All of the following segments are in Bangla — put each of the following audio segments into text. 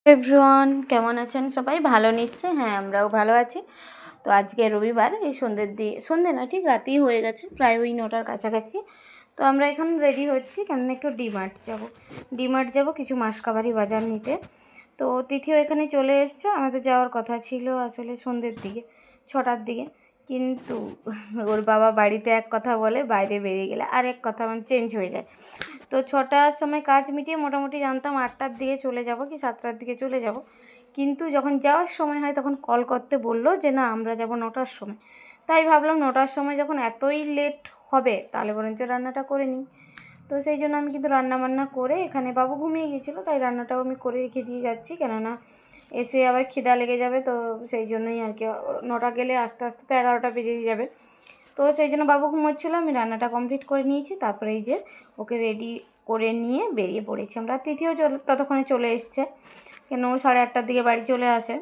এভরিওয়ান, কেমন আছেন সবাই? ভালো নিশ্চয়ই। হ্যাঁ, আমরাও ভালো আছি। তো আজকে রবিবার, এই সন্ধ্যে না, ঠিক রাতেই হয়ে গেছে, প্রায় ওই 9টার কাছাকাছি। তো আমরা এখন রেডি হচ্ছি, কেননা একটু ডিমার্ট যাব কিছু মাসকাবারি বাজার নিতে। তো তিথিও এখানে চলে এসছে। আমাদের যাওয়ার কথা ছিল আসলে সন্ধ্যের দিকে, 6টার দিকে, কিন্তু ওর বাবা বাড়িতে এক কথা বলে, বাইরে বেরিয়ে গেলে আর এক কথা চেঞ্জ হয়ে যায়। তো 6টার সময় কাজ মিটিয়ে মোটামুটি জানতাম 8টার দিকে চলে যাব কি 7টার দিকে চলে যাব, কিন্তু যখন যাওয়ার সময় হয় তখন কল করতে বললো যে না, আমরা যাব 9টার সময়। তাই ভাবলাম 9টার সময় যখন এতই লেট হবে তাহলে বরঞ্চ রান্নাটা করে নিই। তো সেই জন্য আমি কিন্তু রান্না করে, এখানে বাবু ঘুমিয়ে গিয়েছিলো তাই রান্নাটাও আমি করে রেখে দিয়ে যাচ্ছি, কেননা এসে আবার খিদা লেগে যাবে। তো সেই জন্যই আর কি, 9টা গেলে আস্তে আস্তে তো 11টা বেজে যাবে। তো সেই জন্য বাবু ঘুমোচ্ছিলো, আমি রান্নাটা কমপ্লিট করে নিয়েছি। তারপরে এই যে ওকে রেডি করে নিয়ে বেরিয়ে পড়েছি আমরা। তিথিও ততক্ষণে চলে এসছে, কেন ও 8:30টার দিকে বাড়ি চলে আসে,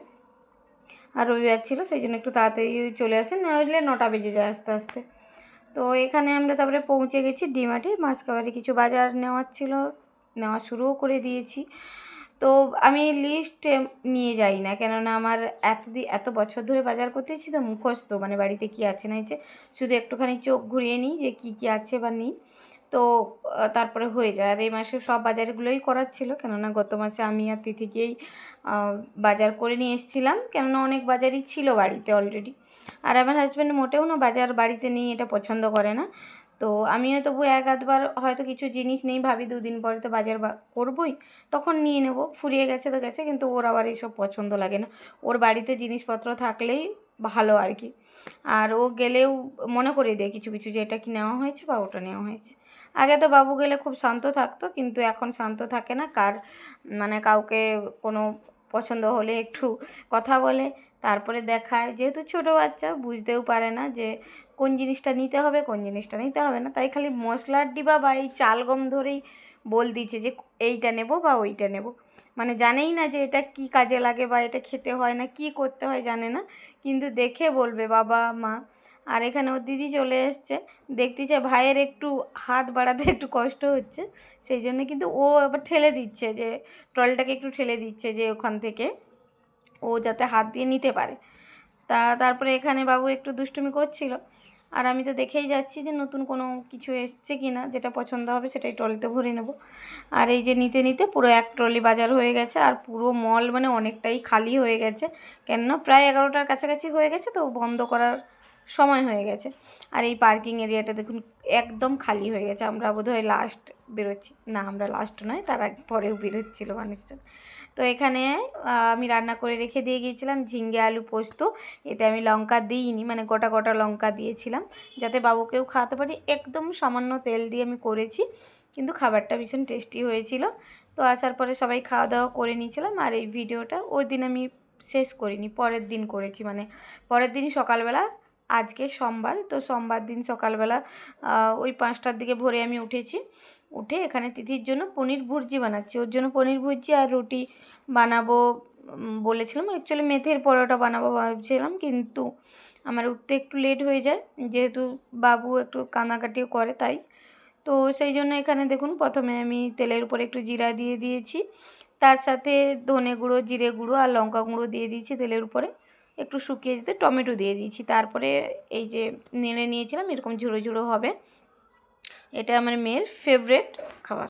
আর রবিবার ছিল সেই জন্য একটু তাড়াতাড়ি চলে আসে, না হলে 9টা বেজে যায় আস্তে আস্তে। তো এখানে আমরা তারপরে পৌঁছে গেছি ডিমার্টে। মাসকাবারি কিছু বাজার নেওয়ার ছিল, নেওয়া শুরুও করে দিয়েছি। তো আমি লিস্ট নিয়ে যাই না, কেননা আমার এত বছর ধরে বাজার করতেছি তো মুখস্থ, মানে বাড়িতে কি আছে না আছে, শুধু একটুখানি চোখ ঘুরিয়ে নিই যে কি আছে বা নেই। তো তারপরে হয়ে যায়। আর এই মাসে সব বাজারগুলোই করার ছিল, কেননা গত মাসে আমি আর তিথি গিয়েই বাজার করে নিয়ে এসেছিলাম, কেননা অনেক বাজারই ছিল বাড়িতে অলরেডি। আর আমার হাজব্যান্ড মোটেও না বাজার বাড়িতে নেই, এটা পছন্দ করে না। তো আমিও তবু এক আধবার হয়তো কিছু জিনিস নেই, ভাবি 2 দিন পরে তো বাজার করবই, তখন নিয়ে নেব, ফুরিয়ে গেছে তো গেছে। কিন্তু ওর আবার এইসব পছন্দ লাগে না, ওর বাড়িতে জিনিসপত্র থাকলেই ভালো আর কি। আর ও গেলেও মনে করিয়ে দেয় কিছু কিছু, যে এটা কি নেওয়া হয়েছে বা ওটা নেওয়া হয়েছে। আগে তো বাবু গেলে খুব শান্ত থাকতো, কিন্তু এখন শান্ত থাকে না। কাউকে কোনো পছন্দ হলে একটু কথা বলে, তারপরে দেখায়। যেহেতু ছোটো বাচ্চা, বুঝতেও পারে না যে কোন জিনিসটা নিতে হবে কোন জিনিসটা নিতে হবে না, তাই খালি মশলার ডিবা বা এই চাল গম ধরেই বল দিচ্ছে যে এইটা নেব বা ওইটা নেব। মানে জানেই না যে এটা কি কাজে লাগে বা এটা খেতে হয় না, কি করতে হয় জানে না, কিন্তু দেখে বলবে বাবা মা। আর এখানে ওর দিদি চলে এসছে, দেখতেছে ভাইয়ের একটু হাত বাড়াতে একটু কষ্ট হচ্ছে, সেই জন্য কিন্তু ও এবার ঠেলে দিচ্ছে, যে ট্রলিটাকে একটু ঠেলে দিচ্ছে যে ওখান থেকে ও যাতে হাত দিয়ে নিতে পারে। তারপরে এখানে বাবু একটু দুষ্টুমি করছিল, আর আমি তো দেখেই যাচ্ছি যে নতুন কোনো কিছু এসছে কি না, যেটা পছন্দ হবে সেটাই ট্রলিতে ভরে নেব। আর এই যে নিতে নিতে পুরো এক ট্রলি বাজার হয়ে গেছে, আর পুরো মল মানে অনেকটাই খালি হয়ে গেছে, কেননা প্রায় 11টার কাছাকাছি হয়ে গেছে, তো বন্ধ করার সময় হয়ে গেছে। আর এই পার্কিং এরিয়াটা দেখুন একদম খালি হয়ে গেছে। আমরা বোধহয় লাস্ট বেরোচ্ছি, না আমরা লাস্ট নয়, তার আগে পরেও বেরোচ্ছিল মানুষজন। তো এখানে আমি রান্না করে রেখে দিয়ে গিয়েছিলাম ঝিঙ্গে আলু পোস্ত। এতে আমি লঙ্কা দিইনি, মানে গোটা গোটা লঙ্কা দিয়েছিলাম যাতে বাবুকেও খাওয়াতে পারি। একদম সামান্য তেল দিয়ে আমি করেছি, কিন্তু খাবারটা ভীষণ টেস্টি হয়েছিল। তো আসার পরে সবাই খাওয়া দাওয়া করে নিয়েছিলাম। আর এই ভিডিওটা ওই দিন আমি শেষ করিনি, পরের দিন করেছি, মানে পরের দিনই সকালবেলা। আজকে সোমবার, তো সোমবার দিন সকালবেলা ওই 5টার দিকে ভোরে আমি উঠেছি। উঠে এখানে তিথির জন্য পনির ভুর্জি বানাচ্ছি, ওর জন্য পনির ভুর্জি আর রুটি বানাবো বলেছিলাম। অ্যাকচুয়ালি মেথির পরোটা বানাবো ভাবছিলাম, কিন্তু আমার উঠতে একটু লেট হয়ে যায়, যেহেতু বাবু একটু কান্নাকাটিও করে তাই। তো সেই জন্য এখানে দেখুন প্রথমে আমি তেলের উপরে একটু জিরা দিয়ে দিয়েছি, তার সাথে ধনে গুঁড়ো, জিরে গুঁড়ো আর লঙ্কা গুঁড়ো দিয়ে দিয়েছি তেলের উপরে, একটু শুকিয়ে যেতে টমেটো দিয়ে দিয়েছি। তারপরে এই যে নেড়ে নিয়েছিলাম, এরকম ঝুড়ো ঝুড়ো হবে। এটা আমার মেয়ের ফেভারিট খাবার।